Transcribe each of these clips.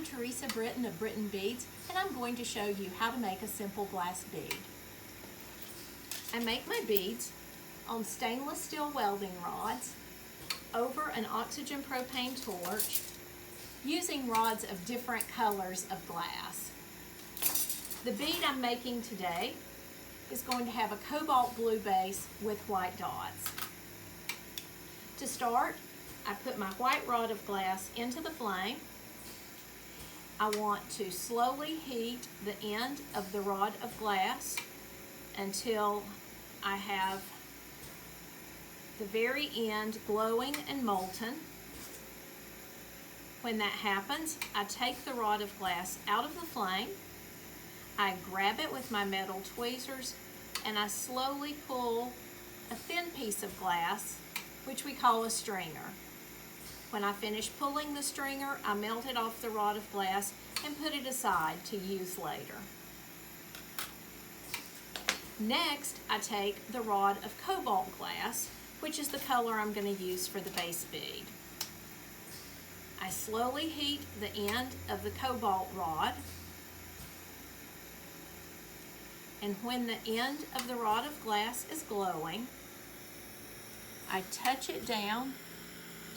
I'm Teresa Brittain of Brittain Beads, and I'm going to show you how to make a simple glass bead. I make my beads on stainless steel welding rods over an oxygen propane torch using rods of different colors of glass. The bead I'm making today is going to have a cobalt blue base with white dots. To start, I put my white rod of glass into the flame. I want to slowly heat the end of the rod of glass until I have the very end glowing and molten. When that happens, I take the rod of glass out of the flame, I grab it with my metal tweezers, and I slowly pull a thin piece of glass, which we call a stringer. When I finish pulling the stringer, I melt it off the rod of glass and put it aside to use later. Next, I take the rod of cobalt glass, which is the color I'm going to use for the base bead. I slowly heat the end of the cobalt rod, and when the end of the rod of glass is glowing, I touch it down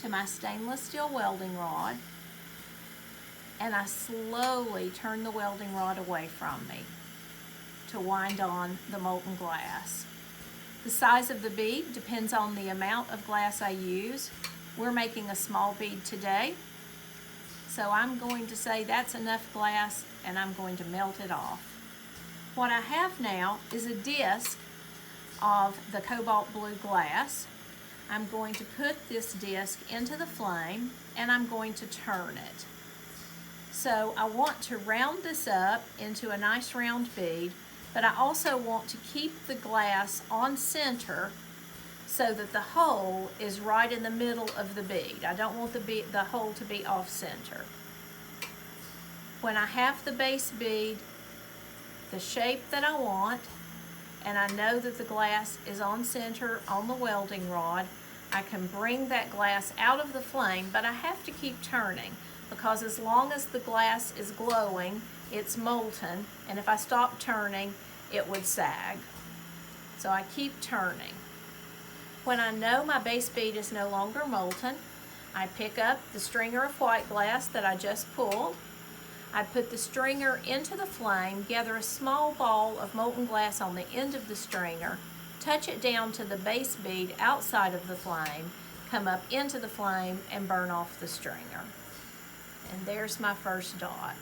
to my stainless steel welding rod, and I slowly turn the welding rod away from me to wind on the molten glass. The size of the bead depends on the amount of glass I use. We're making a small bead today, so I'm going to say that's enough glass, and I'm going to melt it off. What I have now is a disc of the cobalt blue glass. I'm going to put this disc into the flame, and I'm going to turn it. So I want to round this up into a nice round bead, but I also want to keep the glass on center so that the hole is right in the middle of the bead. I don't want the hole to be off center. When I have the base bead the shape that I want, and I know that the glass is on center on the welding rod, I can bring that glass out of the flame, but I have to keep turning because as long as the glass is glowing, it's molten, and if I stop turning, it would sag. So I keep turning. When I know my base bead is no longer molten, I pick up the stringer of white glass that I just pulled. I put the stringer into the flame, gather a small ball of molten glass on the end of the stringer, touch it down to the base bead outside of the flame, come up into the flame, and burn off the stringer. And there's my first dot.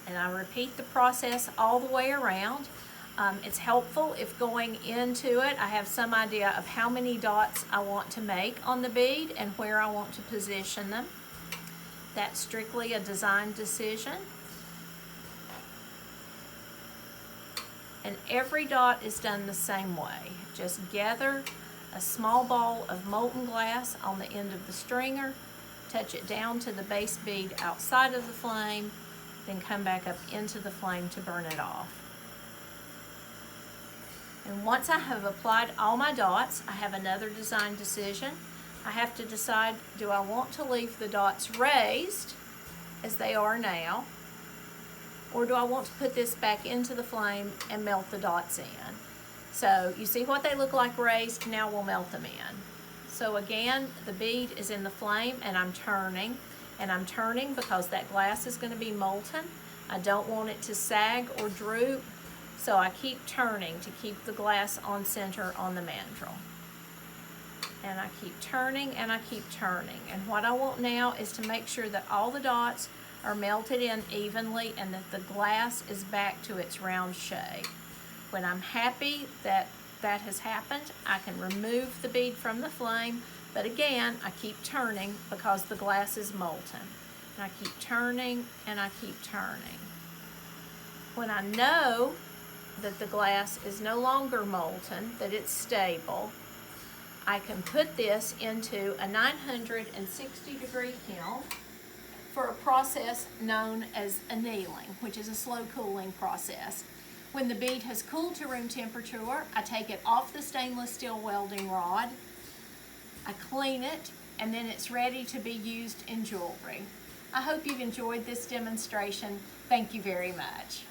And I repeat the process all the way around. It's helpful if going into it I have some idea of how many dots I want to make on the bead and where I want to position them. That's strictly a design decision. And every dot is done the same way. Just gather a small ball of molten glass on the end of the stringer, touch it down to the base bead outside of the flame, then come back up into the flame to burn it off. And once I have applied all my dots, I have another design decision. I have to decide, do I want to leave the dots raised as they are now, or do I want to put this back into the flame and melt the dots in? So you see what they look like raised, now we'll melt them in. So again, the bead is in the flame and I'm turning because that glass is going to be molten. I don't want it to sag or droop, so I keep turning to keep the glass on center on the mandrel. And I keep turning and I keep turning. And what I want now is to make sure that all the dots are melted in evenly and that the glass is back to its round shape. When I'm happy that that has happened, I can remove the bead from the flame, but again, I keep turning because the glass is molten. And I keep turning and I keep turning. When I know that the glass is no longer molten, that it's stable, I can put this into a 960-degree kiln for a process known as annealing, which is a slow cooling process. When the bead has cooled to room temperature, I take it off the stainless steel welding rod, I clean it, and then it's ready to be used in jewelry. I hope you've enjoyed this demonstration. Thank you very much.